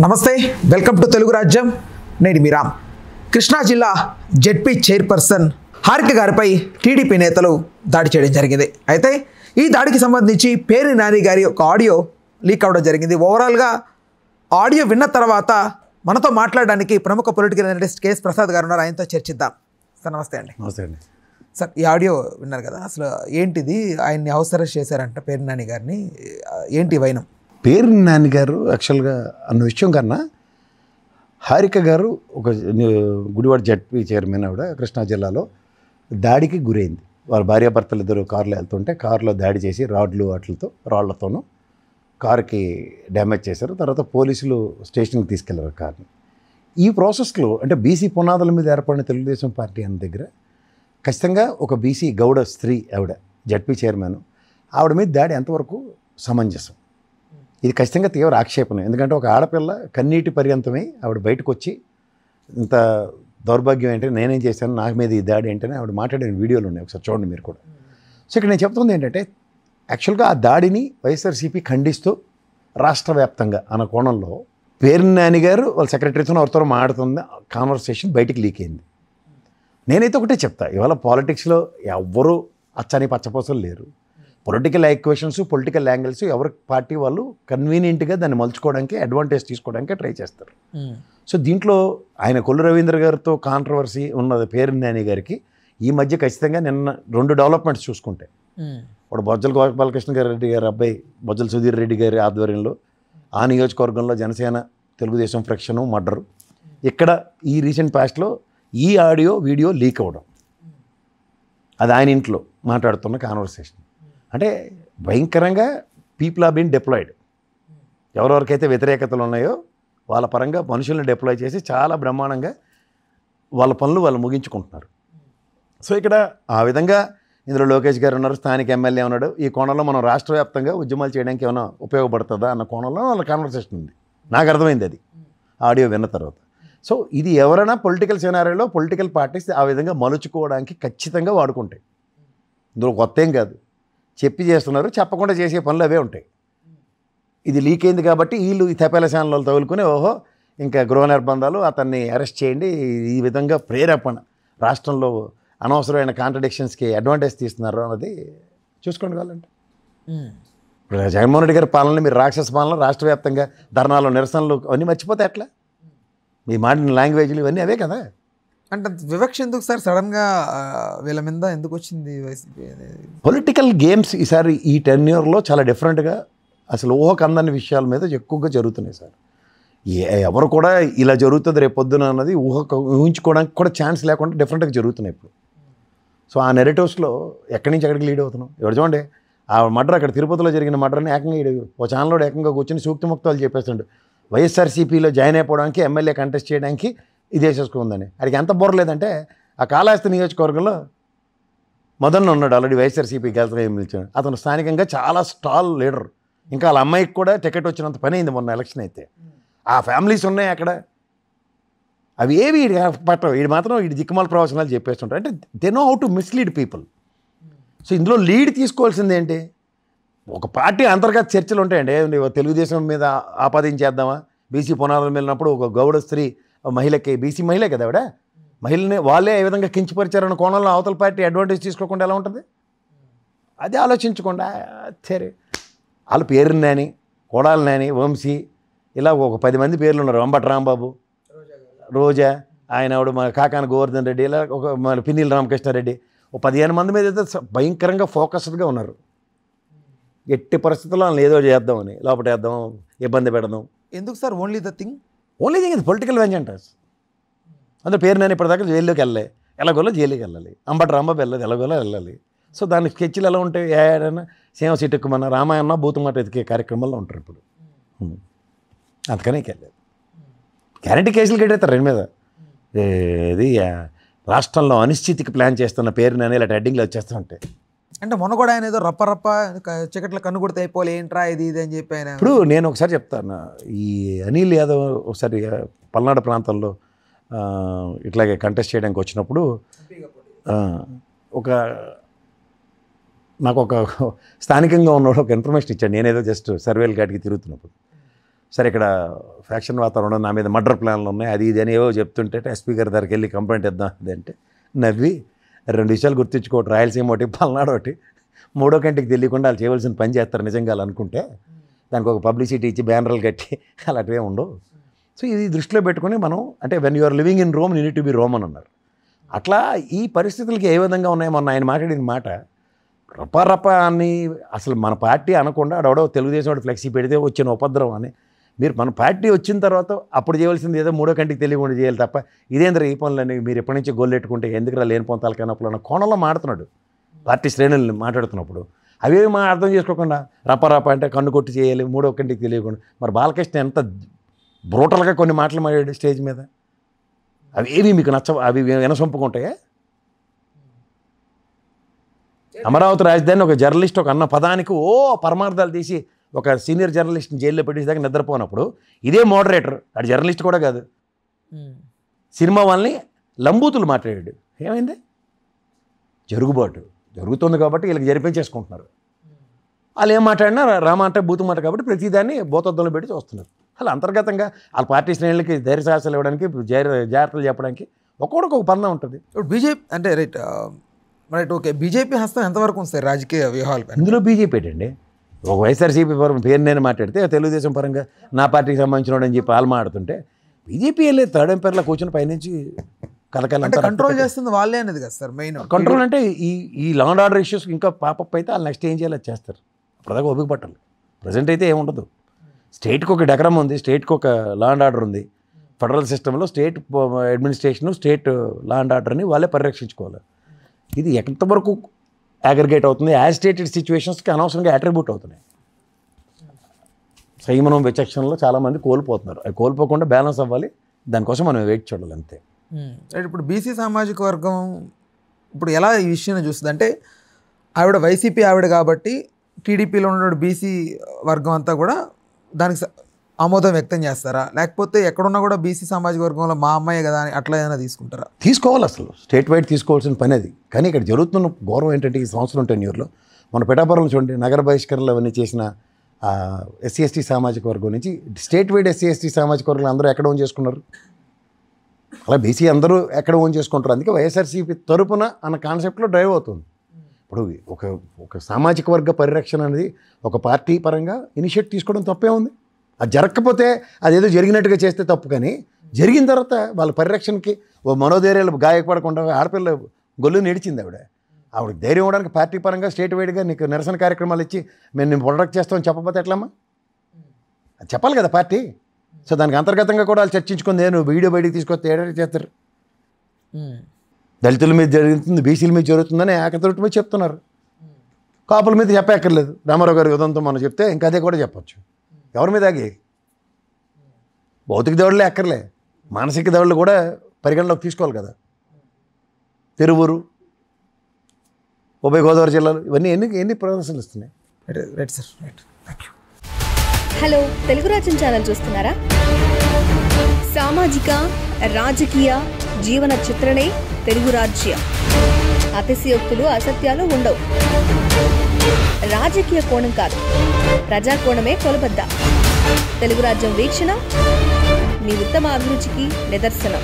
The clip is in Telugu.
నమస్తే, వెల్కమ్ టు తెలుగు రాజ్యం. నేను మీ రామ్. కృష్ణా జిల్లా జెడ్పీ చైర్పర్సన్ హారిక గారిపై టీడీపీ నేతలు దాడి చేయడం జరిగింది. అయితే ఈ దాడికి సంబంధించి పేర్ని నాని గారి ఒక ఆడియో లీక్ అవ్వడం జరిగింది. ఓవరాల్గా ఆడియో విన్న తర్వాత మనతో మాట్లాడడానికి ప్రముఖ పొలిటికల్ అనలిస్ట్ కేఎస్ ప్రసాద్ గారు ఉన్నారు. ఆయనతో చర్చిద్దాం. సార్ నమస్తే అండి. నమస్తే అండి. సార్, ఈ ఆడియో విన్నారు కదా, అసలు ఏంటిది? ఆయన్ని హౌస్ అరెస్ట్ చేశారంట పేర్ని నాని గారిని. ఏంటి వైనం? పేర్ని నాని గారు యాక్చువల్గా అన్న విషయం కన్నా హారిక గారు ఒక గుడివాడ జడ్పీ చైర్మన్ ఆవిడ కృష్ణా జిల్లాలో దాడికి గురైంది. వాళ్ళ భార్యాభర్తలు ఇద్దరు కారులో వెళ్తుంటే కారులో దాడి చేసి రాళ్లతోనూ కారుకి డ్యామేజ్ చేశారు. తర్వాత పోలీసులు స్టేషన్కి తీసుకెళ్లారు కార్ని. ఈ ప్రాసెస్లో అంటే బీసీ పునాదుల మీద ఏర్పడిన తెలుగుదేశం పార్టీ అన్న దగ్గర ఖచ్చితంగా ఒక బీసీ గౌడ స్త్రీ ఆవిడ జడ్పీ చైర్మన్, ఆవిడ మీద దాడి ఎంతవరకు సమంజసం? ఇది ఖచ్చితంగా తీవ్ర ఆక్షేపణ. ఎందుకంటే ఒక ఆడపిల్ల కన్నీటి పర్యంతమై ఆవిడ బయటకు వచ్చి ఇంత దౌర్భాగ్యం ఏంటంటే నేనేం చేశాను, నాకు మీద ఈ దాడి ఏంటని ఆవిడ మాట్లాడిన వీడియోలు ఉన్నాయి, ఒకసారి చూడండి మీరు కూడా. సో ఇక్కడ నేను చెప్తుంది ఏంటంటే యాక్చువల్గా ఆ దాడిని వైఎస్ఆర్సీపీ ఖండిస్తూ రాష్ట్ర వ్యాప్తంగా అన్న కోణంలో పేర్ని నాని గారు వాళ్ళ సెక్రటరీతో ఎవరితో మాట్లాడుతున్న కాన్వర్సేషన్ బయటికి లీక్ అయింది. నేనైతే ఒకటే చెప్తా, ఇవాళ పాలిటిక్స్లో ఎవ్వరూ అచ్చని పచ్చపోసలు లేరు. పొలిటికల్ ఈక్వేషన్స్, పొలిటికల్ యాంగిల్స్ ఎవరి పార్టీ వాళ్ళు కన్వీనియంట్గా దాన్ని మలుచుకోవడానికి, అడ్వాంటేజ్ తీసుకోవడానికి ట్రై చేస్తారు. సో దీంట్లో ఆయన కొల్లు రవీంద్ర గారితో కాంట్రవర్సీ ఉన్నది పేర్ని నాని గారికి ఈ మధ్య ఖచ్చితంగా నిన్న 2 డెవలప్మెంట్స్ చూసుకుంటే, ఇప్పుడు బొజ్జల గోపాలకృష్ణ రెడ్డి గారి అబ్బాయి బొజ్జల సుధీర్ రెడ్డి గారి ఆధ్వర్యంలో ఆ నియోజకవర్గంలో జనసేన తెలుగుదేశం ఫ్రిక్షను మర్డరు, ఇక్కడ ఈ రీసెంట్ పాస్ట్లో ఈ ఆడియో వీడియో లీక్ అవ్వడం, అది ఆయన ఇంట్లో మాట్లాడుతున్న కాన్వర్సేషన్. అంటే భయంకరంగా పీపుల్ ఆర్ బీన్ డిప్లాయిడ్. ఎవరెవరికైతే వ్యతిరేకతలు ఉన్నాయో వాళ్ళ పరంగా మనుషుల్ని డిప్లాయ్ చేసి చాలా బ్రహ్మాండంగా వాళ్ళ పనులు వాళ్ళు ముగించుకుంటున్నారు. సో ఇక్కడ ఆ విధంగా ఇందులో లోకేష్ గారు ఉన్నారు, స్థానిక ఎమ్మెల్యే ఉన్నాడు. ఈ కోణంలో మనం రాష్ట్ర వ్యాప్తంగా ఉద్యమాలు చేయడానికి ఏమైనా ఉపయోగపడుతుందా అన్న కోణంలో వాళ్ళ కాన్వర్సేషన్ ఉంది. నాకు అర్థమైంది అది ఆడియో విన్న తర్వాత. సో ఇది ఎవరైనా పొలిటికల్ సినారియోలో పొలిటికల్ పార్టీస్ ఆ విధంగా మలుచుకోవడానికి ఖచ్చితంగా వాడుకుంటాయి. ఇందులో కొత్త ఏం కాదు, చెప్పి చేస్తున్నారు, చెప్పకుండా చేసే పనులు అవే ఉంటాయి. ఇది లీక్ అయింది కాబట్టి వీళ్ళు ఈ తపేల ఛానల్లో తగులుకుని ఓహో ఇంకా గృహ నిర్బంధాలు, అతన్ని అరెస్ట్ చేయండి, ఈ విధంగా ప్రేరేపణ, రాష్ట్రంలో అనవసరమైన కాంట్రడిక్షన్స్కి అడ్వాంటేజ్ తీస్తున్నారు అన్నది చూసుకోండి కావాలంటే. ఇప్పుడు జగన్మోహన్ రెడ్డి గారి పాలన మీరు రాక్షస పాలన, రాష్ట్ర వ్యాప్తంగా ధర్నాలు, నిరసనలు అవన్నీ మర్చిపోతే ఎట్లా? మీ మాడిన లాంగ్వేజ్లు ఇవన్నీ అవే కదా. అంటే వివక్ష ఎందుకు సార్ సడన్గా వీళ్ళ మీద ఎందుకు వచ్చింది వైసీపీ అనేది? పొలిటికల్ గేమ్స్ ఈసారి ఈ టెన్యూర్లో చాలా డిఫరెంట్గా అసలు ఊహకందని విషయాల మీద ఎక్కువగా జరుగుతున్నాయి సార్. ఎవరు కూడా ఇలా జరుగుతుంది రేపు పొద్దున అన్నది ఊహించుకోవడానికి కూడా ఛాన్స్ లేకుండా డిఫరెంట్గా జరుగుతున్నాయి ఇప్పుడు. సో ఆ నెరేటివ్స్లో ఎక్కడి నుంచి ఎక్కడికి లీడ్ అవుతున్నాం. ఎవరు చూడండి, ఆ మర్డర్ అక్కడ తిరుపతిలో జరిగిన మర్డర్ని ఏకంగా ఓ ఛానల్లో ఏకంగా కూర్చొని సూక్తి ముక్తాలు చెప్పేస్తుండు. వైఎస్ఆర్సీపీలో జాయిన్ అయిపోవడానికి, ఎమ్మెల్యే కంటెస్ట్ చేయడానికి ఇది వేసేసుకుందని. అడిగి ఎంత బోర్లేదంటే ఆ కాళహస్తి నియోజకవర్గంలో మదన్ ఉన్నాడు, ఆల్రెడీ వైఎస్ఆర్సీపీ గెలిచాడు. అతను స్థానికంగా చాలా స్టాల్ లీడర్. ఇంకా వాళ్ళ అమ్మాయికి కూడా టికెట్ వచ్చినంత పని అయింది మొన్న ఎలక్షన్ అయితే. ఆ ఫ్యామిలీస్ ఉన్నాయి అక్కడ, అవి ఏవి పట్టవు. వీడు మాత్రం వీడి దిక్కుమాల ప్రవచనాలు చెప్పేస్తుంటారు. అంటే they know how to mislead people. So ఇందులో లీడ్ తీసుకోవాల్సింది ఏంటి? ఒక పార్టీ అంతర్గత చర్చలు ఉంటాయండి. తెలుగుదేశం మీద ఆపాదించేద్దామా, బీసీ పునాదుల వెళ్ళినప్పుడు ఒక గౌడ స్త్రీ మహిళకి, బీసీ మహిళే కదా ఆవిడ, మహిళని వాళ్ళే ఏ విధంగా కించపరిచారన్న కోణంలో అవతల పార్టీ అడ్వాంటేజ్ తీసుకోకుండా ఎలా ఉంటుంది? అది ఆలోచించకుండా సరే వాళ్ళ పేర్ని నాని, కొడాలి నాని, వంశీ, ఇలా ఒక 10 మంది పేర్లు ఉన్నారు. అంబటి రాంబాబు, రోజా, ఆయన ఆవిడ మన కాకాన గోవర్ధన్ రెడ్డి, ఇలా ఒక మన పిన్నెల రామకృష్ణారెడ్డి, ఒక 15 మంది మీద అయితే భయంకరంగా ఫోకస్డ్గా ఉన్నారు. ఎట్టి పరిస్థితుల్లో వాళ్ళని ఏదో చేద్దామని, లోపటేద్దాం, ఇబ్బంది పెడదాం. ఎందుకు సార్? ఓన్లీ థింగ్ ఇది పొలిటికల్ వెంజెంటస్. అందులో పేరు నేను ఇప్పటిదాకా జైల్లోకి వెళ్ళాలి, ఎలాగోలో జైలుకి వెళ్ళాలి. అంబటి రాంబాబు వెళ్ళదు, ఎలాగోలో వెళ్ళాలి. సో దానికి స్కెచ్లు ఎలా ఉంటాయి? ఏడైనా సేవ సిట్టుకుమన్న రామాయణ భూతమాట ఎతికే కార్యక్రమాల్లో ఉంటారు ఇప్పుడు. అందుకనే వెళ్ళలేదు. గ్యారంటీ కేసులు కట్టేస్తారు రెండు మీద. ఇది రాష్ట్రంలో అనిశ్చితికి ప్లాన్ చేస్తున్న పేరుని ఇలా హెడ్డింగ్లో వచ్చేస్తూ ఉంటాయి. అంటే మొన్న కూడా ఆయన ఏదో రప్ప చీకట్లో కన్ను కొడితే అయిపోలే ఏంట్రా ఇది అని చెప్పి ఆయన. ఇప్పుడు నేను ఒకసారి చెప్తాను, ఈ అనిల్ యాదవ్ ఒకసారి పల్నాడు ప్రాంతంలో ఇట్లాగే కంటెస్ట్ చేయడానికి వచ్చినప్పుడు నాకు ఒక స్థానికంగా ఉన్నవాడు ఒక ఇన్ఫర్మేషన్ ఇచ్చాడు. నేనేదో జస్ట్ సర్వేలు గాటికి తిరుగుతున్నప్పుడు సరే ఇక్కడ ఫ్యాక్షన్ వాతావరణం, నా మీద మర్డర్ ప్లాన్లు ఉన్నాయి, అది ఇది అని ఏవో చెప్తుంటే ఎస్పీ గారి దగ్గరికి వెళ్ళి కంప్లైంట్ ఇద్దాం అది అంటే నవ్వి 2 విషయాలు గుర్తించుకోవటం, రాయలసీమ ఒకటి పల్నాడు ఒకటి, 3వ కంటికి తెలియకుండా వాళ్ళు చేయవలసిన పని చేస్తారు నిజంగా అనుకుంటే, దానికి ఒక పబ్లిసిటీ ఇచ్చి బ్యానర్లు కట్టి అలాంటివే ఉండవు. సో ఇది దృష్టిలో పెట్టుకుని మనం అంటే when you are living in Rome you need to be Rome అని అన్నారు. అట్లా ఈ పరిస్థితులకి ఏ విధంగా ఉన్నాయి, మొన్న ఆయన మాట్లాడిన మాట రపరప అని అసలు మన పార్టీ అనకుండా అడవడో తెలుగుదేశం వాడు ఫ్లెక్సీ పెడితే వచ్చిన ఉపద్రవం అని, మీరు మన పార్టీ వచ్చిన తర్వాత అప్పుడు చేయవలసింది ఏదో 3వ కంటికి తెలియకుండా చేయాలి తప్ప ఇదేంద్ర ఈ పనులని మీరు ఎప్పటి నుంచి గొల్లెట్టుకుంటే ఎందుకు లేని పొంతాలు కానప్పుడు అన్న కోణంలో మాడుతున్నాడు పార్టీ శ్రేణుల్ని మాట్లాడుతున్నప్పుడు. అవే మా అర్థం చేసుకోకుండా రపరప అంటే కన్ను కొట్టి చేయాలి 3వ కంటికి తెలియకుండా. మరి బాలకృష్ణ ఎంత బ్రూటల్గా కొన్ని మాటలు మాట్లాడు స్టేజ్ మీద, అవి ఏవి మీకు అవి వినసొంపుకుంటాయా? అమరావతి రాజధాని ఒక జర్నలిస్ట్ ఒక అన్న పదానికి పరమార్థాలు తీసి ఒక సీనియర్ జర్నలిస్ట్ని జైల్లో పెట్టేదాకా నిద్రపోనప్పుడు ఇదే మోడరేటర్, అది జర్నలిస్ట్ కూడా కాదు, సినిమా వాళ్ళని లంబూతులు మాట్లాడాడు. ఏమైంది? జరుగుబాటు జరుగుతుంది కాబట్టి వీళ్ళకి జరిపించేసుకుంటున్నారు. వాళ్ళు ఏం మాట్లాడినా రామ అంటే బూతు మాట కాబట్టి ప్రతిదాన్ని భూతద్దంలో పెట్టి చూస్తున్నారు. అలా అంతర్గతంగా వాళ్ళ పార్టీ శ్రేణులకి ధైర్య సాహసాలు ఇవ్వడానికి, జాగ్రత్తలు చెప్పడానికి ఒక్కొక్కడికి ఒక పందం ఉంటుంది. ఇప్పుడు బీజేపీ అంటే రైట్ ఓకే, బీజేపీ హస్తం ఎంతవరకు ఉంది రాజకీయ వ్యూహాలు? ఇందులో బీజేపీ ఏంటండి, ఒక వైఎస్ఆర్సీపీ పరం పేరు నేను మాట్లాడితే తెలుగుదేశం పరంగా నా పార్టీకి సంబంధించిన అని చెప్పి వాళ్ళు మాట్లాడుతుంటే బీజేపీ వెళ్ళి థర్డ్ ఎంపైర్లో కూర్చొని పైనుంచి కలకాలంటే కంట్రోల్ చేస్తుంది వాళ్ళే అనేది కదా సార్ మెయిన్. కంట్రోల్ అంటే ఈ లా అండ్ ఆర్డర్ ఇష్యూస్ ఇంకా పాపప్ అయితే వాళ్ళు నెక్స్ట్ ఏం చేయాలి చేస్తారు. అప్పటిదాకా ఓపిక పట్టాలి. ప్రజెంట్ అయితే ఏముండదు. స్టేట్కి ఒక డెకరం ఉంది, స్టేట్కి ఒక లా అండ్ ఆర్డర్ ఉంది. ఫెడరల్ సిస్టంలో state administration state law and ఆర్డర్ని వాళ్ళే పరిరక్షించుకోవాలి. ఇది ఎంతవరకు అగ్రిగేట్ అవుతుంది, యాజిటేటెడ్ సిచ్యువేషన్స్కి అనవసరంగా అట్రిబ్యూట్ అవుతున్నాయి. సంయమనం విచక్షణలో చాలామంది కోల్పోతున్నారు. అది కోల్పోకుండా బ్యాలెన్స్ అవ్వాలి, దానికోసం మనం వెయిట్ చూడాలి అంతే. ఇప్పుడు బీసీ సామాజిక వర్గం ఇప్పుడు ఎలా ఈ విషయాన్ని చూస్తుంది అంటే ఆవిడ వైసీపీ ఆవిడ కాబట్టి టీడీపీలో ఉన్న బీసీ వర్గం అంతా కూడా దానికి ఆమోదం వ్యక్తం చేస్తారా, లేకపోతే ఎక్కడున్నా కూడా బీసీ సామాజిక వర్గంలో మా అమ్మాయి కదా అని అట్లా ఏదైనా తీసుకుంటారా? తీసుకోవాలి, అసలు స్టేట్ వైడ్ తీసుకోవాల్సిన పని అది. కానీ ఇక్కడ జరుగుతున్న గౌరవం ఏంటంటే ఈ సంవత్సరం టెన్యూర్లో మన పిఠాపురంలో చూడండి, నగర బహిష్కరణలు అవన్నీ చేసిన ఎస్సీ ఎస్టీ సామాజిక వర్గం నుంచి స్టేట్ వైడ్ ఎస్సీ ఎస్టీ సామాజిక వర్గాలు అందరూ ఎక్కడ ఓన్ చేసుకున్నారు, అలా బీసీ అందరూ ఎక్కడ ఓన్ చేసుకుంటారు. అందుకే వైఎస్ఆర్సీపీ తరపున అన్న కాన్సెప్ట్లో డ్రైవ్ అవుతుంది. ఇప్పుడు ఒక సామాజిక వర్గ పరిరక్షణ అనేది ఒక పార్టీ పరంగా ఇనిషియేటివ్ తీసుకోవడం తప్పే ఉంది. అది జరగకపోతే అదేదో జరిగినట్టుగా చేస్తే తప్పు, కానీ జరిగిన తర్వాత వాళ్ళ పరిరక్షణకి ఓ మనోధైర్యాలు గాయపడకుండా ఆడపిల్ల గొల్లు నిడిచింది ఆవిడ ధైర్యం ఇవ్వడానికి పార్టీ పరంగా స్టేట్ వైడ్గా నీకు నిరసన కార్యక్రమాలు ఇచ్చి మేము ప్రొడక్ట్ చేస్తామని చెప్పకపోతే ఎట్లమ్మా? అది చెప్పాలి కదా పార్టీ. సో దానికి అంతర్గతంగా కూడా వాళ్ళు చర్చించుకుంది, నువ్వు వీడియో బయటికి తీసుకొస్తే ఏడాది చేస్తారు. దళితుల మీద జరుగుతుంది, బీసీల మీద జరుగుతుందని ఏకతృటి మీద చెప్తున్నారు. కాపుల మీద చెప్పక్కర్లేదు, రామారావు గారి ఉదంతం మనం చెప్తే ఇంకా అదే కూడా చెప్పచ్చు. ఎవరి మీద ఆగి భౌతిక దౌడులే అక్కర్లే, మానసిక దౌడులు కూడా పరిగణలోకి తీసుకోవాలి కదా. తిరువురు, ఉభయ గోదావరి జిల్లాలు ఇవన్నీ ఎన్ని ప్రదర్శనలు ఇస్తున్నాయి. Right sir, right, thank you. Hello, Telugu రాజ్యం ఛానల్ చూస్తున్నారా? సామాజిక రాజకీయ జీవన చిత్రణే తెలుగు రాజ్యం. అతిశయోక్తులు అసత్యాలు ఉండవు. రాజకీయ కోణం కాదు, ప్రజా కోణమే కొలబద్ద. తెలుగు రాజ్యం వీక్షణ మీ ఉత్తమ అభిరుచికి నిదర్శనం.